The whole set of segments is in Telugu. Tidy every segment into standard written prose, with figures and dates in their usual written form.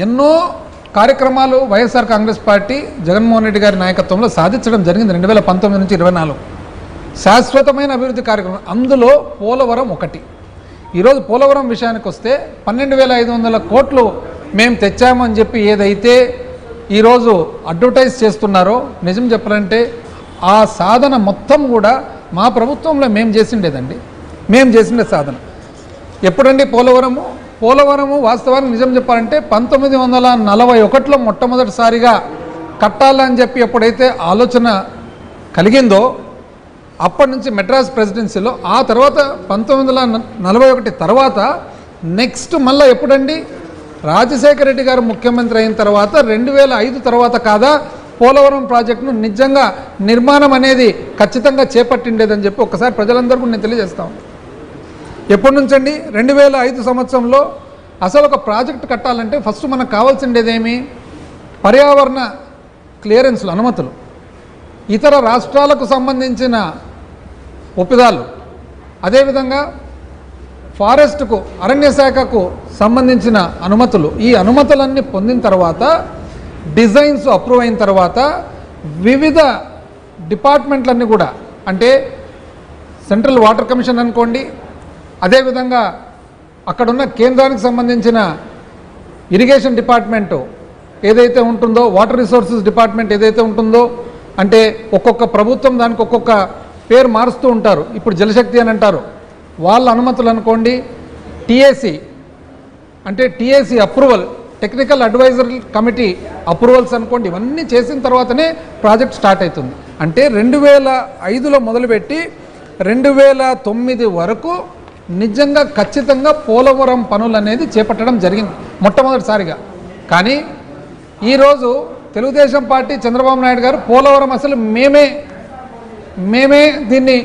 ఎన్నో కార్యక్రమాలు వైఎస్ఆర్ కాంగ్రెస్ పార్టీ జగన్మోహన్ రెడ్డి గారి నాయకత్వంలో సాధించడం జరిగింది 2019 నుంచి 24 శాశ్వతమైన అభివృద్ధి కార్యక్రమం. అందులో పోలవరం ఒకటి. ఈరోజు పోలవరం విషయానికి వస్తే 12,500 కోట్లు మేము తెచ్చామని చెప్పి ఏదైతే ఈరోజు అడ్వర్టైజ్ చేస్తున్నారో, నిజం చెప్పాలంటే ఆ సాధన మొత్తం కూడా మా ప్రభుత్వంలో మేము చేసిండేదండి. మేము చేసిండే సాధన ఎప్పుడండి? పోలవరము వాస్తవానికి నిజం చెప్పాలంటే 1941లో మొట్టమొదటిసారిగా కట్టాలని చెప్పి ఎప్పుడైతే ఆలోచన కలిగిందో అప్పటి నుంచి మెడ్రాస్ ప్రెసిడెన్సీలో, ఆ తర్వాత 1941 తర్వాత నెక్స్ట్ మళ్ళీ ఎప్పుడండి? రాజశేఖర రెడ్డి గారు ముఖ్యమంత్రి అయిన తర్వాత 2005 తర్వాత కాదా పోలవరం ప్రాజెక్టును నిజంగా నిర్మాణం అనేది ఖచ్చితంగా చేపట్టిండేదని చెప్పి ఒకసారి ప్రజలందరికీ నేను తెలియజేస్తాను. ఎప్పటి నుంచండి? 2005 సంవత్సరంలో అసలు ఒక ప్రాజెక్టు కట్టాలంటే ఫస్ట్ మనకు కావాల్సిండేదేమి? పర్యావరణ క్లియరెన్స్లు, అనుమతులు, ఇతర రాష్ట్రాలకు సంబంధించిన ఒప్పందాలు, అదేవిధంగా ఫారెస్ట్కు, అరణ్య శాఖకు సంబంధించిన అనుమతులు. ఈ అనుమతులన్నీ పొందిన తర్వాత డిజైన్స్ అప్రూవ్ అయిన తర్వాత వివిధ డిపార్ట్మెంట్లన్నీ కూడా, అంటే సెంట్రల్ వాటర్ కమిషన్ అనుకోండి, అదేవిధంగా అక్కడున్న కేంద్రానికి సంబంధించిన ఇరిగేషన్ డిపార్ట్మెంటు ఏదైతే ఉంటుందో, వాటర్ రిసోర్సెస్ డిపార్ట్మెంట్ ఏదైతే ఉంటుందో, అంటే ఒక్కొక్క ప్రభుత్వం దానికి ఒక్కొక్క పేరు మారుస్తూ ఉంటారు. ఇప్పుడు జలశక్తి అని అంటారు, వాళ్ళ అనుమతులు అనుకోండి, టీఏసీ అంటే TAC approval, technical advisory committee approvals అనుకోండి, ఇవన్నీ చేసిన తర్వాతనే ప్రాజెక్ట్ స్టార్ట్ అవుతుంది. అంటే 2005లో మొదలుపెట్టి 2009 వరకు నిజంగా ఖచ్చితంగా పోలవరం పనులు అనేది చేపట్టడం జరిగింది మొట్టమొదటిసారిగా. కానీ ఈరోజు తెలుగుదేశం పార్టీ, చంద్రబాబు నాయుడు గారు పోలవరం అసలు మేమే దీన్ని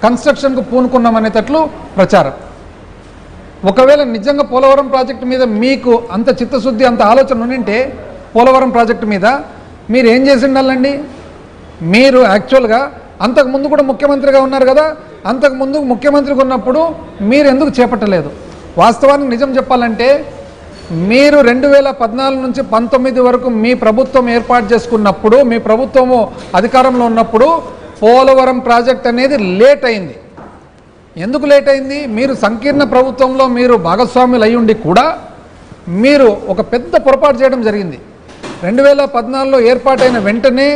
కన్స్ట్రక్షన్కు పూనుకున్నామనేటట్లు ప్రచారం. ఒకవేళ నిజంగా పోలవరం ప్రాజెక్టు మీద మీకు అంత చిత్తశుద్ధి, అంత ఆలోచన ఉండింటే పోలవరం ప్రాజెక్టు మీద మీరు ఏం చేసి ఉండాలండి? మీరు యాక్చువల్గా అంతకుముందు కూడా ముఖ్యమంత్రిగా ఉన్నారు కదా, అంతకుముందు ముఖ్యమంత్రిగా ఉన్నప్పుడు మీరు ఎందుకు చేపట్టలేదు? వాస్తవానికి నిజం చెప్పాలంటే మీరు 2014 నుంచి 19 వరకు మీ ప్రభుత్వం ఏర్పాటు చేసుకున్నప్పుడు, మీ ప్రభుత్వము అధికారంలో ఉన్నప్పుడు పోలవరం ప్రాజెక్ట్ అనేది లేట్ అయింది. ఎందుకు లేట్ అయింది? మీరు సంకీర్ణ ప్రభుత్వంలో మీరు భాగస్వాములు అయ్యుండి కూడా మీరు ఒక పెద్ద పొరపాటు చేయడం జరిగింది. 2014లో ఏర్పాటైన వెంటనే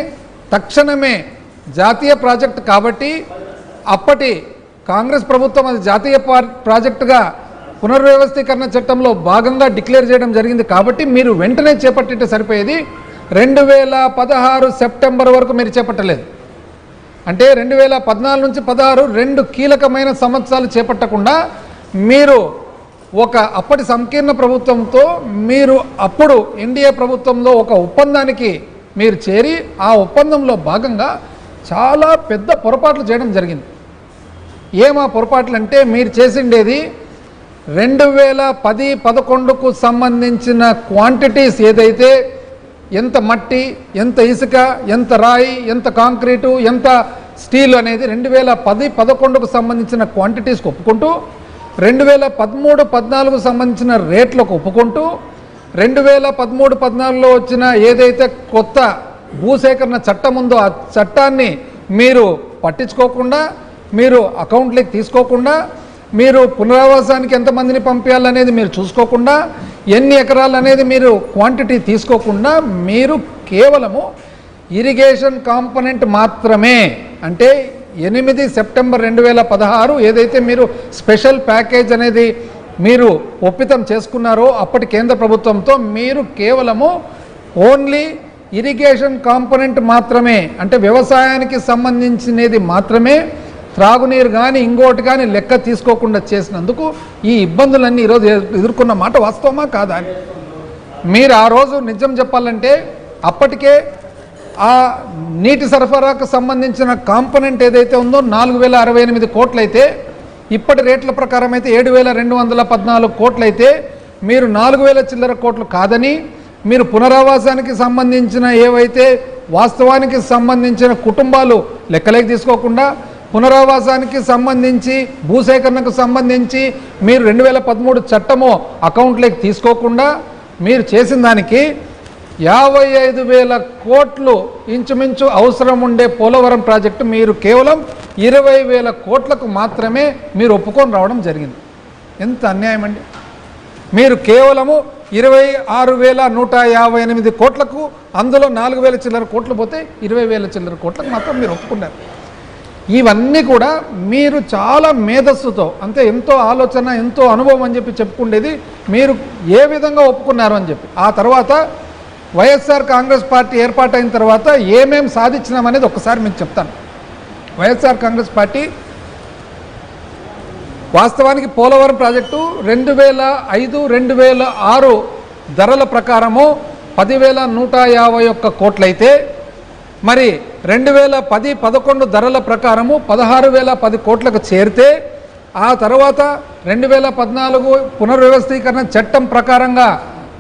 తక్షణమే జాతీయ ప్రాజెక్ట్ కాబట్టి అప్పటి కాంగ్రెస్ ప్రభుత్వం అది జాతీయ ప్రాజెక్టుగా పునర్వ్యవస్థీకరణ చట్టంలో భాగంగా డిక్లేర్ చేయడం జరిగింది. కాబట్టి మీరు వెంటనే చేపట్టితే సరిపోయేది. 2016 సెప్టెంబర్ వరకు మీరు చేపట్టలేదు. అంటే 2014 నుంచి 16 2 కీలకమైన సంవత్సరాలు చేపట్టకుండా మీరు ఒక అప్పటి సంకీర్ణ ప్రభుత్వంతో, మీరు అప్పుడు ఎన్డీఏ ప్రభుత్వంలో ఒక ఒప్పందానికి మీరు చేరి ఆ ఒప్పందంలో భాగంగా చాలా పెద్ద పొరపాట్లు చేయడం జరిగింది. ఏమా పొరపాట్లు అంటే, మీరు చేసిండేది 2010-11కు సంబంధించిన క్వాంటిటీస్ ఏదైతే, ఎంత మట్టి, ఎంత ఇసుక, ఎంత రాయి, ఎంత కాంక్రీటు, ఎంత స్టీల్ అనేది 2010-11కు సంబంధించిన క్వాంటిటీస్కి ఒప్పుకుంటూ, 2013-14కు సంబంధించిన రేట్లకు ఒప్పుకుంటూ, 2013-14లో వచ్చిన ఏదైతే కొత్త భూసేకరణ చట్టం ఉందో ఆ చట్టాన్ని మీరు పట్టించుకోకుండా, మీరు అకౌంట్లోకి తీసుకోకుండా, మీరు పునరావాసానికి ఎంతమందిని పంపించాలనేది మీరు చూసుకోకుండా, ఎన్ని ఎకరాలు అనేది మీరు క్వాంటిటీ తీసుకోకుండా, మీరు కేవలము ఇరిగేషన్ కాంపోనెంట్ మాత్రమే, అంటే 8 సెప్టెంబర్ 2016 ఏదైతే మీరు స్పెషల్ ప్యాకేజ్ అనేది మీరు ఒప్పితం చేసుకున్నారో అప్పటి కేంద్ర ప్రభుత్వంతో, మీరు కేవలము ఓన్లీ ఇరిగేషన్ కాంపోనెంట్ మాత్రమే, అంటే వ్యవసాయానికి సంబంధించినది మాత్రమే, త్రాగునీరు కానీ ఇంకోటి కానీ లెక్క తీసుకోకుండా చేసినందుకు ఈ ఇబ్బందులన్నీ ఈరోజు ఎదుర్కొన్న మాట వాస్తవమా కాదా? మీరు ఆ రోజు నిజం చెప్పాలంటే అప్పటికే ఆ నీటి సరఫరాకు సంబంధించిన కాంపోనెంట్ ఏదైతే ఉందో 4,068 కోట్లయితే, ఇప్పటి రేట్ల ప్రకారం అయితే 7,214 కోట్లయితే, మీరు 4,000 చిల్లర కోట్లు కాదని, మీరు పునరావాసానికి సంబంధించిన ఏవైతే వాస్తవానికి సంబంధించిన కుటుంబాలు లెక్కలేకి తీసుకోకుండా, పునరావాసానికి సంబంధించి భూసేకరణకు సంబంధించి మీరు 2013 చట్టము అకౌంట్లోకి తీసుకోకుండా, మీరు చేసిన దానికి 55,000 కోట్లు ఇంచుమించు అవసరం ఉండే పోలవరం ప్రాజెక్టు మీరు కేవలం 20,000 కోట్లకు మాత్రమే మీరు ఒప్పుకొని రావడం జరిగింది. ఎంత అన్యాయం అండి. మీరు కేవలము 26,158 కోట్లకు, అందులో 4,000 చిల్లర కోట్లు పోతే 20,000 చిల్లర కోట్లకు మాత్రం మీరు ఒప్పుకున్నారు. ఇవన్నీ కూడా మీరు చాలా మేధస్సుతో, అంటే ఎంతో ఆలోచన, ఎంతో అనుభవం అని చెప్పి చెప్పుకునేది మీరు ఏ విధంగా ఒప్పుకున్నారు అని చెప్పి. ఆ తర్వాత వైఎస్ఆర్ కాంగ్రెస్ పార్టీ ఏర్పాటైన తర్వాత ఏమేం సాధించినామనేది ఒక్కసారి మీకు చెప్తాను. వైఎస్ఆర్ కాంగ్రెస్ పార్టీ వాస్తవానికి పోలవరం ప్రాజెక్టు 2005-2006 ధరల ప్రకారము 10,151 కోట్లయితే, మరి 2010-11 ధరల ప్రకారము 16,010 కోట్లకు చేరితే, ఆ తర్వాత 2014 పునర్వ్యవస్థీకరణ చట్టం ప్రకారంగా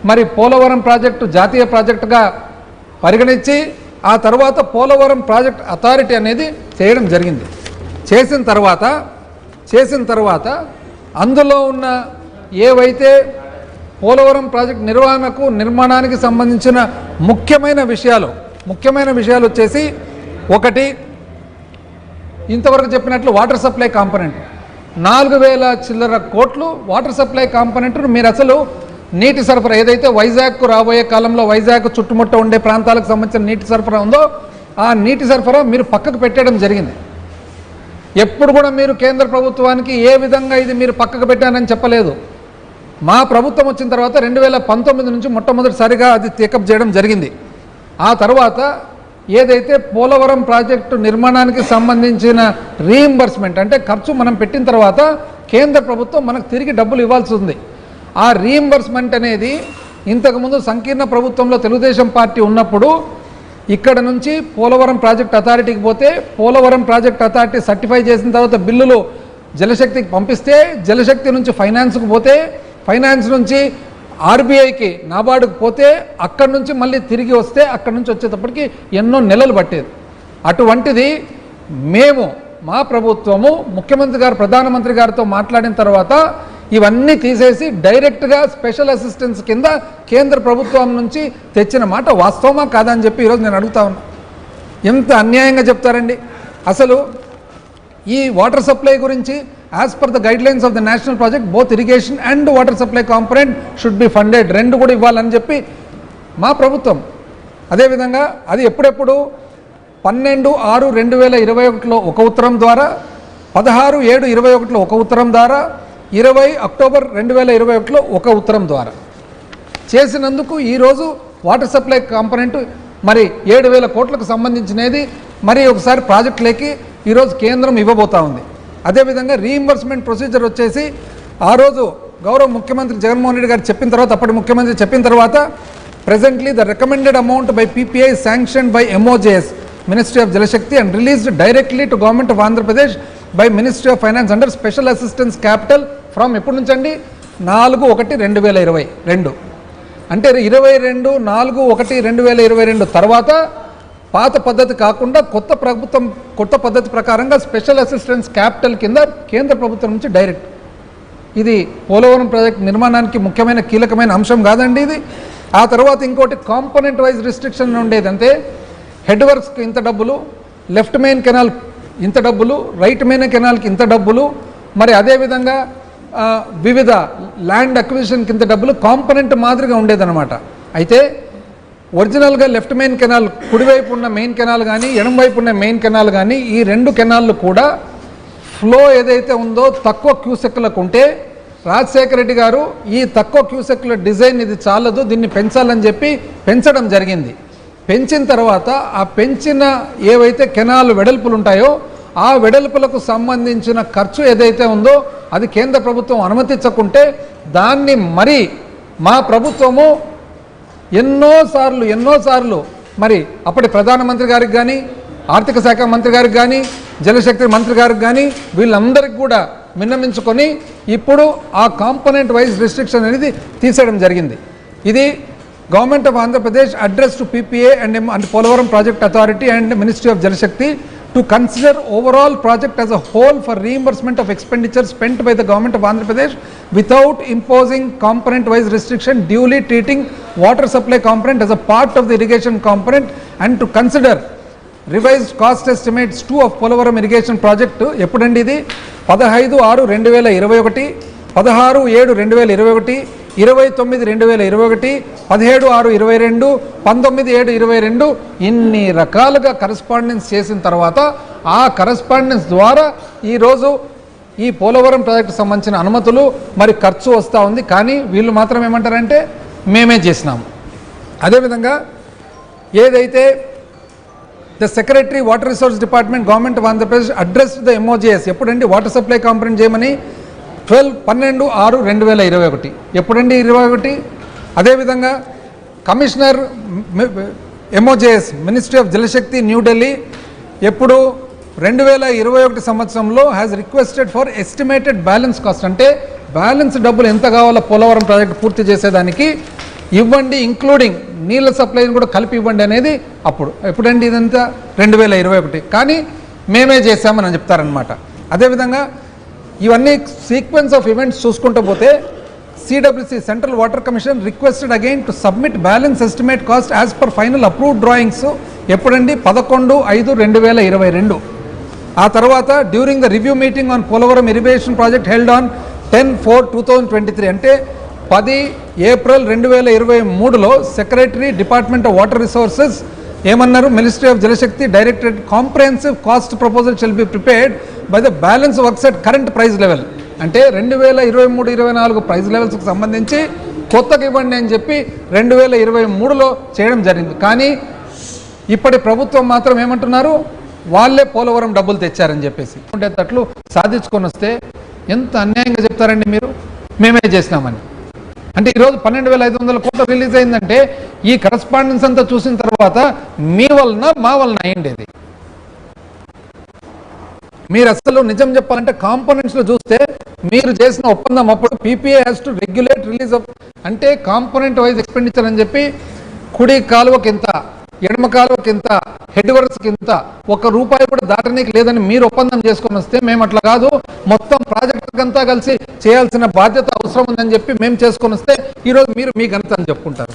మరి పోలవరం ప్రాజెక్టు జాతీయ ప్రాజెక్టుగా పరిగణించి, ఆ తర్వాత పోలవరం ప్రాజెక్ట్ అథారిటీ అనేది చేయడం జరిగింది. చేసిన తర్వాత అందులో ఉన్న ఏవైతే పోలవరం ప్రాజెక్ట్ నిర్మాణానికి సంబంధించిన ముఖ్యమైన విషయాలు వచ్చేసి, ఒకటి ఇంతవరకు చెప్పినట్లు వాటర్ సప్లై కాంపోనెంట్ 4,000 చిల్లర కోట్లు వాటర్ సప్లై కాంపోనెంట్ను మీరు అసలు నీటి సరఫరా ఏదైతే వైజాగ్కు రాబోయే కాలంలో వైజాగ్ చుట్టుముట్ట ఉండే ప్రాంతాలకు సంబంధించిన నీటి సరఫరా ఉందో ఆ నీటి సరఫరా మీరు పక్కకు పెట్టడం జరిగింది. ఎప్పుడు కూడా మీరు కేంద్ర ప్రభుత్వానికి ఏ విధంగా ఇది మీరు పక్కకు పెట్టానని చెప్పలేదు. మా ప్రభుత్వం వచ్చిన తర్వాత 2019 నుంచి మొట్టమొదటిసారిగా అది టేకప్ చేయడం జరిగింది. ఆ తర్వాత ఏదైతే పోలవరం ప్రాజెక్టు నిర్మాణానికి సంబంధించిన రీయింబర్స్మెంట్ అంటే ఖర్చు మనం పెట్టిన తర్వాత కేంద్ర ప్రభుత్వం మనకు తిరిగి డబ్బులు ఇవ్వాల్సి ఉంది. ఆ రీయింబర్స్మెంట్ అనేది ఇంతకుముందు సంకీర్ణ ప్రభుత్వంలో తెలుగుదేశం పార్టీ ఉన్నప్పుడు ఇక్కడ నుంచి పోలవరం ప్రాజెక్ట్ అథారిటీకి పోతే, పోలవరం ప్రాజెక్ట్ అథారిటీ సర్టిఫై చేసిన తర్వాత బిల్లులు జలశక్తికి పంపిస్తే, జలశక్తి నుంచి ఫైనాన్స్కు పోతే, ఫైనాన్స్ నుంచి ఆర్బీఐకి నాబార్డుకు పోతే, అక్కడి నుంచి మళ్ళీ తిరిగి వస్తే, అక్కడి నుంచి వచ్చేటప్పటికి ఎన్నో నెలలు పట్టేది. అటువంటిది మేము మా ప్రభుత్వము ముఖ్యమంత్రి గారు ప్రధానమంత్రి గారితో మాట్లాడిన తర్వాత ఇవన్నీ తీసేసి డైరెక్ట్గా స్పెషల్ అసిస్టెన్స్ కింద కేంద్ర ప్రభుత్వం నుంచి తెచ్చిన మాట వాస్తవమా కాదని చెప్పి ఈరోజు నేను అడుగుతా ఉన్నా. ఎంత అన్యాయంగా చెప్తారండి. అసలు ఈ వాటర్ సప్లై గురించి as per the guidelines of the national project both irrigation and water supply component should be funded, రెండు కూడా ఇవ్వాలని చెప్పి మా ప్రభుత్వం. అదేవిధంగా అది ఎప్పుడెప్పుడు 12/6/2021లో ఒక ఉత్తరం ద్వారా, 16/7/21లో ఒక ఉత్తరం ద్వారా, 20 అక్టోబర్ 2021లో ఒక ఉత్తరం ద్వారా చేసినందుకు ఈరోజు వాటర్ సప్లై కాంపోనెంట్ మరి 7,000 కోట్లకు సంబంధించినది మరి ఒకసారి ప్రాజెక్టులకి ఈరోజు కేంద్రం ఇవ్వబోతా ఉంది. అదేవిధంగా రీయింబర్స్మెంట్ ప్రొసీజర్ వచ్చేసి ఆ రోజు గౌరవ ముఖ్యమంత్రి జగన్మోహన్ రెడ్డి గారు చెప్పిన తర్వాత, అప్పటి ముఖ్యమంత్రి చెప్పిన తర్వాత, presently the recommended amount by PPI sanction by MOJS Ministry of Jalashakti and released directly to Government of Andhra Pradesh by Ministry of Finance under Special Assistance Capital from ఎప్పటి నుంచి అండి 4/1/2022 అంటే 22/4/1/2022 తర్వాత పాత పద్ధతి కాకుండా కొత్త పద్ధతి ప్రకారంగా స్పెషల్ అసిస్టెన్స్ క్యాపిటల్ కింద కేంద్ర ప్రభుత్వం నుంచి డైరెక్ట్. ఇది పోలవరం ప్రాజెక్ట్ నిర్మాణానికి ముఖ్యమైన కీలకమైన అంశం కాదండి ఇది. ఆ తర్వాత ఇంకోటి కాంపోనెంట్ వైజ్ రిస్ట్రిక్షన్ ఉండేది. అంటే హెడ్ వర్క్స్కి ఇంత డబ్బులు, లెఫ్ట్ మెయిన్ కెనాల్ ఇంత డబ్బులు, రైట్ మెయిన్ కెనాల్కి ఇంత డబ్బులు, మరి అదేవిధంగా వివిధ ల్యాండ్ అక్విజిషన్కి ఇంత డబ్బులు కాంపోనెంట్ మాదిరిగా ఉండేదన్నమాట. అయితే ఒరిజినల్గా లెఫ్ట్ మెయిన్ కెనాల్ కుడివైపు ఉన్న మెయిన్ కెనాల్ కానీ ఎడమవైపు ఉన్న మెయిన్ కెనాల్ కానీ ఈ రెండు కెనాళ్ళు కూడా ఫ్లో ఏదైతే ఉందో తక్కువ క్యూసెక్లకు ఉంటే రాజశేఖర రెడ్డి గారు ఈ తక్కువ క్యూసెక్ల డిజైన్ ఇది చాలదు, దీన్ని పెంచాలని చెప్పి పెంచడం జరిగింది. పెంచిన తర్వాత ఆ పెంచిన ఏవైతే కెనాల్ వెడల్పులు ఉంటాయో ఆ వెడల్పులకు సంబంధించిన ఖర్చు ఏదైతే ఉందో అది కేంద్ర ప్రభుత్వం అనుమతించకుంటే దాన్ని మరి మా ప్రభుత్వము ఎన్నోసార్లు మరి అప్పటి ప్రధానమంత్రి గారికి కానీ, ఆర్థిక శాఖ మంత్రి గారికి కానీ, జలశక్తి మంత్రి గారికి కానీ వీళ్ళందరికీ కూడా విన్నమించుకొని ఇప్పుడు ఆ కాంపోనెంట్ వైజ్ రిస్ట్రిక్షన్ అనేది తీసేయడం జరిగింది. ఇది government of Andhra Pradesh address to PPA and Polavaram Project Authority and Ministry of Jalashakti to consider overall project as a whole for reimbursement of expenditure spent by the government of Andhra Pradesh without imposing component-wise restriction, duly treating water supply component as a part of the irrigation component, and to consider revised cost estimates 2 of Polavaram irrigation project. ఎప్పుడండి ఇది 15/6/2021, 16/7/2021, 29/2021, 17/6/22, 19/7/22 ఇన్ని రకాలుగా కరస్పాండెన్స్ చేసిన తర్వాత ఆ కరస్పాండెన్స్ ద్వారా ఈరోజు ఈ పోలవరం ప్రాజెక్టు సంబంధించిన అనుమతులు మరి ఖర్చు వస్తూ ఉంది. కానీ వీళ్ళు మాత్రం ఏమంటారంటే మేమే చేసినాము. అదేవిధంగా ఏదైతే the secretary water resource department government of Andhra Pradesh address the MOJS ఎప్పుడండి వాటర్ సప్లై కాంపొనెంట్ చేయమని 12/12/6/2021 ఎప్పుడండి 21. అదేవిధంగా commissioner MOJS ministry of Jal Shakti New Delhi ఎప్పుడు 2021 సంవత్సరంలో has requested for estimated balance cost, అంటే బ్యాలెన్స్ డబ్బులు ఎంత కావాలో పోలవరం ప్రాజెక్ట్ పూర్తి చేసేదానికి ఇవ్వండి, ఇంక్లూడింగ్ నీళ్ళ సప్లైని కూడా కలిపి ఇవ్వండి అనేది అప్పుడు ఎప్పుడండి ఇదంతా 2021. కానీ మేమే చేశామని చెప్తారనమాట. అదేవిధంగా ఇవన్నీ సీక్వెన్స్ ఆఫ్ ఈవెంట్స్ చూసుకుంటూ పోతే CWC central water commission requested again to submit balance estimate cost as per final approved drawings ఎప్పుడండి 11/5/2022. ఆ తర్వాత during the review meeting on Polavaram irrigation project held on 10/4/2023 అంటే 10 ఏప్రిల్ 2023లో secretary department of water resources ఏమన్నారు, ministry of Jal Shakti directed comprehensive cost proposal shall be prepared by the balance works at current price level, అంటే 2023-24 ప్రైస్ లెవెల్స్కి సంబంధించి కొత్తగా ఇవ్వండి అని చెప్పి 2023లో చేయడం జరిగింది. కానీ ఇప్పటి ప్రభుత్వం మాత్రం ఏమంటున్నారు, వాళ్ళే పోలవరం డబ్బులు తెచ్చారని చెప్పేసి ఉండేటట్లు సాధించుకొని వస్తే ఎంత అన్యాయంగా చెప్తారండి మీరు, మేమే చేసినామని. అంటే ఈరోజు 12,500 కోట్లు రిలీజ్ అయిందంటే ఈ కరస్పాండెన్స్ అంతా చూసిన తర్వాత మీ వలన మా వలన అయ్యిండేది. మీరు అసలు నిజం చెప్పాలంటే కాంపోనెంట్స్లో చూస్తే మీరు చేసిన ఒప్పందం అప్పుడు PPA has to regulate release of, అంటే కాంపోనెంట్ వైజ్ ఎక్స్పెండిచర్ అని చెప్పి కుడి కాలువకి ఎంత, ఎడమ కాలువకి ఎంత, హెడ్ వర్క్స్కి ఎంత, ₹1 కూడా దాటనీకి లేదని మీరు ఒప్పందం చేసుకొని వస్తే మేము అట్లా కాదు, మొత్తం ప్రాజెక్ట్ అంతా కలిసి చేయాల్సిన బాధ్యత అవసరం ఉందని చెప్పి మేము చేసుకొని వస్తే ఈరోజు మీరు మీ ఘనత అని చెప్పుకుంటారు.